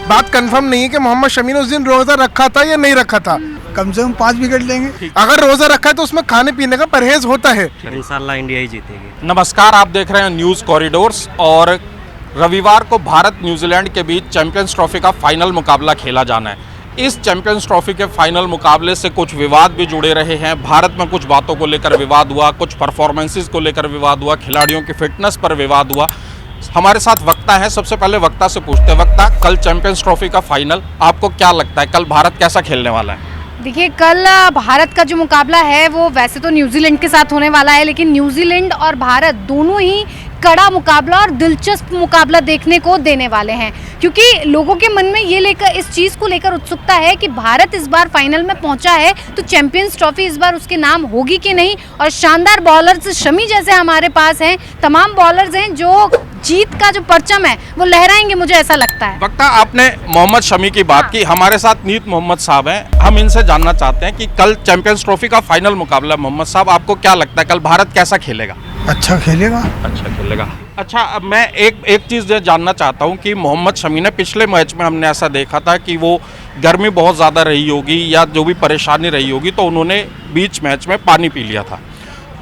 बात कंफर्म नहीं है कि मोहम्मद शमी ने उस दिन रोजा रखा था या नहीं रखा था। कम से कम 5 विकेट लेंगे। अगर रोजा रखा है तो उसमें खाने पीने का परहेज होता है। इंशाल्लाह इंडिया ही जीतेगी। नमस्कार, आप देख रहे हैं न्यूज़ कॉरिडोर्स। और रविवार को भारत न्यूजीलैंड के बीच चैंपियंस ट्रॉफी का फाइनल मुकाबला खेला जाना है। इस चैंपियंस ट्रॉफी के फाइनल मुकाबले से कुछ विवाद भी जुड़े रहे हैं। भारत में कुछ बातों को लेकर विवाद हुआ, कुछ परफॉर्मेंसेस को लेकर विवाद हुआ, खिलाड़ियों की फिटनेस पर विवाद हुआ। हमारे साथ वक्ता है, सबसे पहले वक्ता से पूछते हैं, वक्ता, कल चैंपियंस ट्रॉफी का फाइनल, आपको क्या लगता है कल भारत कैसा खेलने वाला है? देखिए, कल भारत का जो मुकाबला है वो वैसे तो न्यूजीलैंड के साथ होने वाला है, लेकिन न्यूजीलैंड और भारत दोनों ही कड़ा मुकाबला और दिलचस्प मुकाबला देखने को देने वाले हैं, क्योंकि लोगों के मन में ये लेकर इस चीज़ को लेकर उत्सुकता है कि भारत इस बार फाइनल में पहुंचा है तो चैंपियंस ट्रॉफी इस बार उसके नाम होगी कि नहीं। और शानदार बॉलर्स शमी जैसे हमारे पास हैं, तमाम बॉलर्स हैं जो जीत का जो परचम है वो लहराएंगे, मुझे ऐसा लगता है। वक्ता, आपने मोहम्मद शमी की बात की, हमारे साथ नीत मोहम्मद साहब हैं। हम इनसे जानना चाहते हैं कि कल चैंपियंस ट्रॉफी का फाइनल मुकाबला, मोहम्मद साहब आपको क्या लगता है कल भारत कैसा खेलेगा? अच्छा खेलेगा। अच्छा खेलेगा। अच्छा, अब मैं एक चीज़ जानना चाहता हूं कि मोहम्मद शमी ने पिछले मैच में हमने ऐसा देखा था कि वो गर्मी बहुत ज़्यादा रही होगी या जो भी परेशानी रही होगी तो उन्होंने बीच मैच में पानी पी लिया था।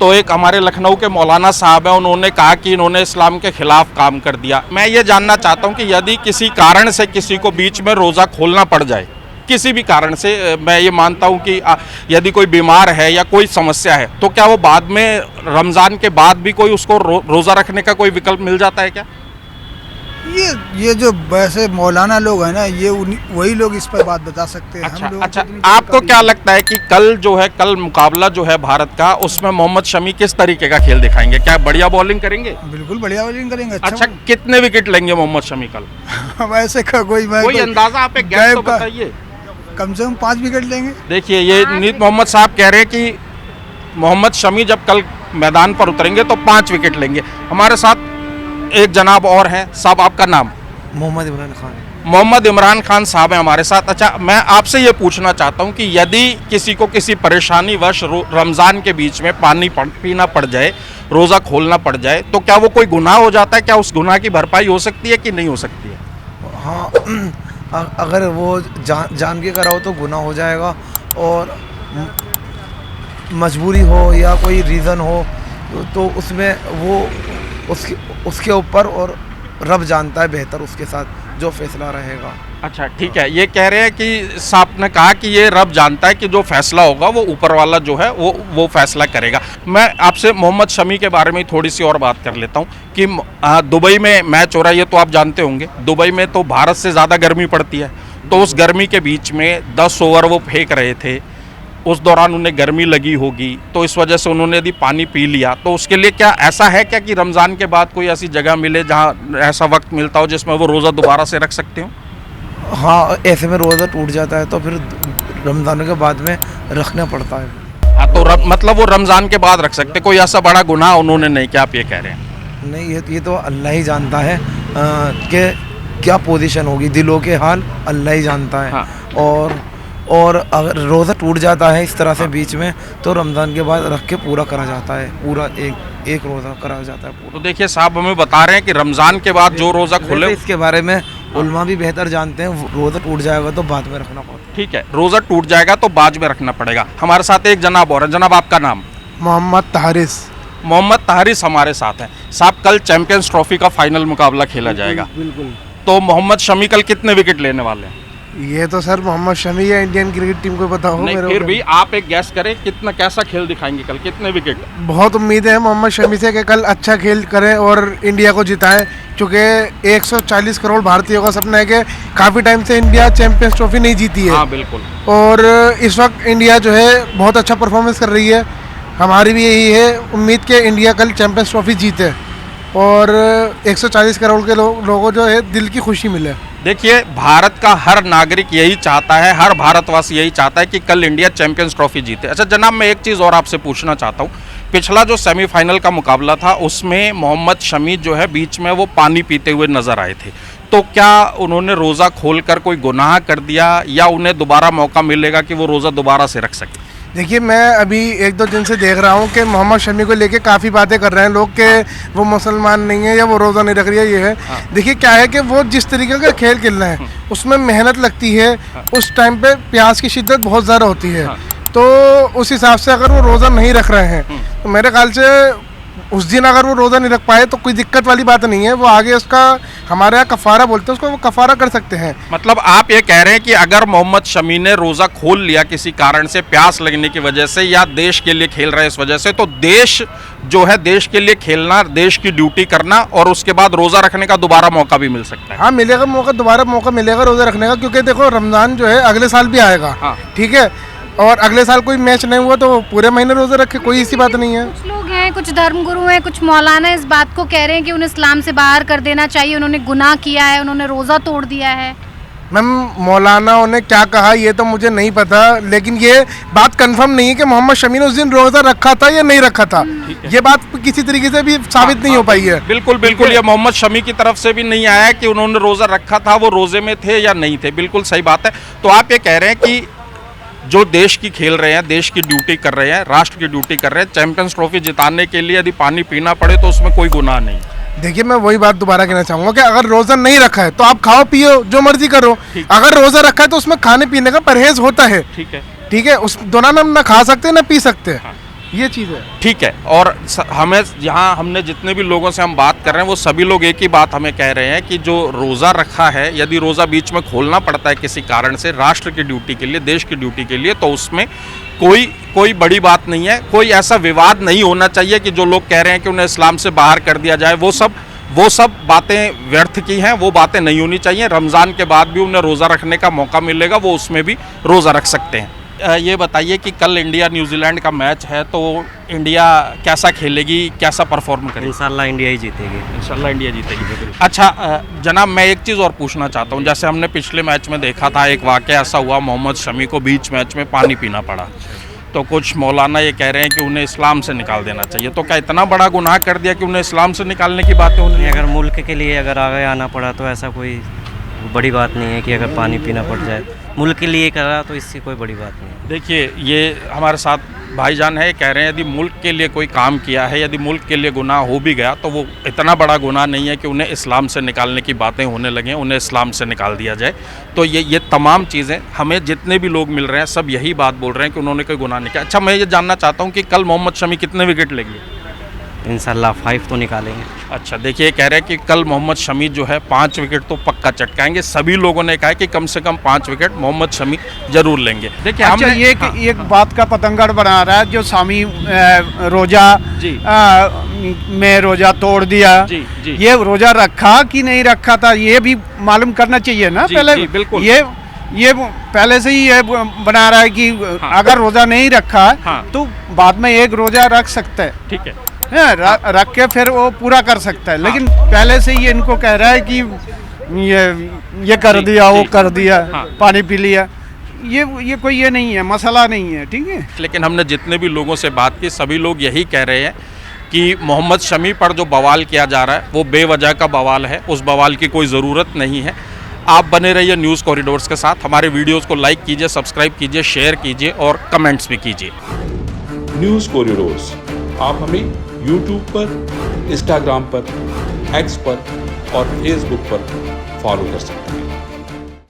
तो एक हमारे लखनऊ के मौलाना साहब हैं, उन्होंने कहा कि इन्होंने इस्लाम के खिलाफ काम कर दिया। मैं ये जानना चाहता हूं कि यदि किसी कारण से किसी को बीच में रोज़ा खोलना पड़ जाए, किसी भी कारण से, मैं ये मानता हूं कि यदि कोई बीमार है या कोई समस्या है, तो क्या वो बाद में रमज़ान के बाद भी कोई उसको रोज़ा रखने का कोई विकल्प मिल जाता है क्या? ये जो वैसे मौलाना लोग हैं ना, ये वही लोग इस पर बात बता सकते हैं। अच्छा, आपको क्या लगता है कि कल मुकाबला जो है भारत का, उसमें मोहम्मद शमी किस तरीके का खेल दिखाएंगे? क्या बढ़िया बॉलिंग करेंगे? बिल्कुल बढ़िया बॉलिंग करेंगे। अच्छा, कितने विकेट लेंगे मोहम्मद शमी कल? वैसे कोई अंदाजा आप एक गैस तो बताइए। कम से कम 5 विकेट लेंगे। देखिए, ये नीत मोहम्मद साहब कह रहे हैं कि मोहम्मद शमी जब कल मैदान पर उतरेंगे तो 5 विकेट लेंगे। हमारे साथ एक जनाब और हैं। साहब, आपका नाम? मोहम्मद इमरान खान। मोहम्मद इमरान खान साहब हैं हमारे साथ। अच्छा, मैं आपसे ये पूछना चाहता हूँ कि यदि किसी को किसी परेशानी वश रमज़ान के बीच में पानी पीना पड़ जाए, रोज़ा खोलना पड़ जाए, तो क्या वो कोई गुनाह हो जाता है? क्या उस गुनाह की भरपाई हो सकती है कि नहीं हो सकती है? हाँ, अगर वो जान के करा हो तो गुनाह हो जाएगा, और मजबूरी हो या कोई रीज़न हो तो उसमें वो उसके ऊपर, और रब जानता है बेहतर उसके साथ जो फैसला रहेगा। अच्छा, ठीक है। ये कह रहे हैं कि साहब ने कहा कि ये रब जानता है कि जो फैसला होगा वो ऊपर वाला जो है वो फैसला करेगा। मैं आपसे मोहम्मद शमी के बारे में थोड़ी सी और बात कर लेता हूँ कि दुबई में मैच हो रहा है, ये तो आप जानते होंगे। दुबई में तो भारत से ज़्यादा गर्मी पड़ती है, तो उस गर्मी के बीच में 10 ओवर वो फेंक रहे थे। उस दौरान उन्हें गर्मी लगी होगी, तो इस वजह से उन्होंने यदि पानी पी लिया, तो उसके लिए क्या ऐसा है क्या कि रमज़ान के बाद कोई ऐसी जगह मिले जहां ऐसा वक्त मिलता हो जिसमें वो रोज़ा दोबारा से रख सकते हो? हाँ, ऐसे में रोज़ा टूट जाता है तो फिर रमज़ान के बाद में रखना पड़ता है। हाँ, तो मतलब वो रमज़ान के बाद रख सकते, कोई ऐसा बड़ा गुनाह उन्होंने नहीं किया, आप ये कह रहे हैं? नहीं, ये तो अल्लाह ही जानता है कि क्या पोजीशन होगी, दिलों के हाल अल्लाह ही जानता है। हाँ। और अगर रोज़ा टूट जाता है इस तरह से बीच में, तो रमज़ान के बाद रख के पूरा करा जाता है, पूरा एक रोज़ा करा जाता है पूरा। तो देखिए, साहब हमें बता रहे हैं कि रमज़ान के बाद जो रोज़ा खुले, इसके बारे में उलमा भी बेहतर जानते हैं। रोज़ा टूट जाएगा तो बाद में रखना पड़ेगा। ठीक है, रोज़ा टूट जाएगा तो बाद में रखना पड़ेगा। हमारे साथ एक जनाब और है। जनाब, आपका नाम? मोहम्मद तारिस। मोहम्मद तारिस हमारे साथ हैं। साहब, कल चैंपियंस ट्रॉफी का फाइनल मुकाबला खेला जाएगा। बिल्कुल। तो मोहम्मद शमी कल कितने विकेट लेने वाले हैं? ये तो सर मोहम्मद शमी या इंडियन क्रिकेट टीम को पता हो। नहीं, फिर भी आप एक गैस करें, कैसा खेल दिखाएंगे कल, कितने विकेट? बहुत उम्मीद है मोहम्मद शमी से कि कल अच्छा खेल करें और इंडिया को जिताएं, क्योंकि 140 करोड़ भारतीयों का सपना है कि काफ़ी टाइम से इंडिया चैंपियंस ट्रॉफी नहीं जीती है। हाँ, बिल्कुल। और इस वक्त इंडिया जो है बहुत अच्छा परफॉर्मेंस कर रही है। हमारी भी यही है उम्मीद कि इंडिया कल चैंपियंस ट्रॉफी जीते और 140 करोड़ के लोगों जो है दिल की खुशी मिले। देखिए, भारत का हर नागरिक यही चाहता है, हर भारतवासी यही चाहता है कि कल इंडिया चैंपियंस ट्रॉफी जीते। अच्छा जनाब, मैं एक चीज़ और आपसे पूछना चाहता हूँ। पिछला जो सेमीफाइनल का मुकाबला था उसमें मोहम्मद शमी जो है बीच में वो पानी पीते हुए नजर आए थे, तो क्या उन्होंने रोज़ा खोलकर कोई गुनाह कर दिया या उन्हें दोबारा मौका मिलेगा कि वो रोज़ा दोबारा से रख सके? देखिए, मैं अभी 1-2 दिन से देख रहा हूँ कि मोहम्मद शमी को लेके काफ़ी बातें कर रहे हैं लोग कि वो मुसलमान नहीं है या वो रोज़ा नहीं रख रही है, ये है। देखिए क्या है कि वो जिस तरीके का खेल खेल रहे हैं उसमें मेहनत लगती है, उस टाइम पे प्यास की शिद्दत बहुत ज़्यादा होती है, तो उस हिसाब से अगर वो रोज़ा नहीं रख रहे हैं तो मेरे ख्याल से उस दिन अगर वो रोज़ा नहीं रख पाए तो कोई दिक्कत वाली बात नहीं है, वो आगे उसका हमारे यहाँ कफ़ारा बोलते हैं उसको, वो कफ़ारा कर सकते हैं। मतलब आप ये कह रहे हैं कि अगर मोहम्मद शमी ने रोजा खोल लिया किसी कारण से, प्यास लगने की वजह से या देश के लिए खेल रहे हैं इस वजह से, तो देश जो है देश के लिए खेलना, देश की ड्यूटी करना और उसके बाद रोजा रखने का दोबारा मौका भी मिल सकता है। हाँ मिलेगा मौका, दोबारा मौका मिलेगा रोज़ा रखने का, क्योंकि देखो रमज़ान जो है अगले साल भी आएगा। हाँ। ठीक है, और अगले साल कोई मैच नहीं हुआ तो पूरे महीने रोज़ा रखे, कोई ऐसी बात नहीं है। कुछ लोग हैं, कुछ धर्मगुरु हैं, कुछ मौलाना इस बात को कह रहे हैं कि उन्हें इस्लाम से बाहर कर देना चाहिए, उन्होंने गुनाह किया है, उन्होंने रोज़ा तोड़ दिया है। मैम मौलानाओं ने क्या कहा ये तो मुझे नहीं पता, लेकिन ये बात कंफर्म नहीं है कि मोहम्मद शमी ने उस दिन रोज़ा रखा था या नहीं रखा था, ये बात किसी तरीके से भी साबित नहीं हो पाई है। बिल्कुल बिल्कुल, ये मोहम्मद शमी की तरफ से भी नहीं आया कि उन्होंने रोजा रखा था, वो रोजे में थे या नहीं थे, बिल्कुल सही बात है। तो आप ये कह रहे हैं कि जो देश की खेल रहे हैं, देश की ड्यूटी कर रहे हैं, राष्ट्र की ड्यूटी कर रहे हैं, चैंपियंस ट्रॉफी जिताने के लिए यदि पानी पीना पड़े तो उसमें कोई गुनाह नहीं। देखिए मैं वही बात दोबारा कहना चाहूँगा कि अगर रोज़ा नहीं रखा है तो आप खाओ पियो जो मर्जी करो, अगर रोज़ा रखा है तो उसमें खाने पीने का परहेज होता है। ठीक है, उस दौरान हम ना खा सकते ना पी सकते, ये चीज़ है। ठीक है, और हमें यहाँ हमने जितने भी लोगों से हम बात कर रहे हैं वो सभी लोग एक ही बात हमें कह रहे हैं कि जो रोज़ा रखा है, यदि रोज़ा बीच में खोलना पड़ता है किसी कारण से राष्ट्र की ड्यूटी के लिए, देश की ड्यूटी के लिए, तो उसमें कोई बड़ी बात नहीं है, कोई ऐसा विवाद नहीं होना चाहिए कि जो लोग कह रहे हैं कि उन्हें इस्लाम से बाहर कर दिया जाए, वो सब बातें व्यर्थ की हैं, वो बातें नहीं होनी चाहिए। रमज़ान के बाद भी उन्हें रोज़ा रखने का मौका मिलेगा, वो उसमें भी रोज़ा रख सकते हैं। ये बताइए कि कल इंडिया न्यूजीलैंड का मैच है, तो इंडिया कैसा खेलेगी, कैसा परफॉर्म करेगी? इंशाल्लाह इंडिया ही जीतेगी। इंशाल्लाह इंडिया जीतेगी। अच्छा जनाब, मैं एक चीज़ और पूछना चाहता हूँ, जैसे हमने पिछले मैच में देखा था एक वाक़या ऐसा हुआ, मोहम्मद शमी को बीच मैच में पानी पीना पड़ा, तो कुछ मौलाना ये कह रहे हैं कि उन्हें इस्लाम से निकाल देना चाहिए, तो क्या इतना बड़ा गुनाह कर दिया कि उन्हें इस्लाम से निकालने की बातें हो रही हैं? अगर मुल्क के लिए अगर आगे आना पड़ा तो ऐसा कोई बड़ी बात नहीं है कि अगर पानी पीना पड़ जाए, मुल्क के लिए करा तो इससे कोई बड़ी बात नहीं है। देखिए ये हमारे साथ भाईजान है, कह रहे हैं यदि मुल्क के लिए कोई काम किया है, यदि मुल्क के लिए गुनाह हो भी गया तो वो इतना बड़ा गुनाह नहीं है कि उन्हें इस्लाम से निकालने की बातें होने लगें, उन्हें इस्लाम से निकाल दिया जाए। तो ये तमाम चीज़ें हमें जितने भी लोग मिल रहे हैं सब यही बात बोल रहे हैं कि उन्होंने कोई गुनाह नहीं किया। अच्छा मैं ये जानना चाहता हूँ कि कल मोहम्मद शमी कितने विकेट लेंगे? इंशाल्लाह 5 तो निकालेंगे। अच्छा देखिए, कह रहे हैं कि कल मोहम्मद शमी जो है 5 विकेट तो पक्का चटकाएंगे। सभी लोगों ने कहा है कि कम से कम 5 विकेट मोहम्मद शमी जरूर लेंगे। देखिए अच्छा हमने ये एक बात का पतंगड़ बना रहा है जो शामी रोजा जी। में रोजा तोड़ दिया, जी। ये रोजा रखा कि नहीं रखा था ये भी मालूम करना चाहिए ना। जी, पहले जी, बिल्कुल। ये पहले से ही ये बना रहा है कि अगर रोजा नहीं रखा है तो बाद में एक रोजा रख सकता है, ठीक है, रख के फिर वो पूरा कर सकता है, लेकिन पहले से ही इनको कह रहा है कि ये कर दिया, वो कर दिया, पानी पी लिया, ये कोई ये नहीं है, मसला नहीं है। ठीक है, लेकिन हमने जितने भी लोगों से बात की सभी लोग यही कह रहे हैं कि मोहम्मद शमी पर जो बवाल किया जा रहा है वो बेवजह का बवाल है, उस बवाल की कोई ज़रूरत नहीं है। आप बने रहिए न्यूज़ कॉरिडोर्स के साथ, हमारे वीडियोस को लाइक कीजिए, सब्सक्राइब कीजिए, शेयर कीजिए और कमेंट्स भी कीजिए। न्यूज़ कॉरिडोर्स आप हमें YouTube पर, Instagram पर, X पर और Facebook पर फॉलो कर सकते हैं।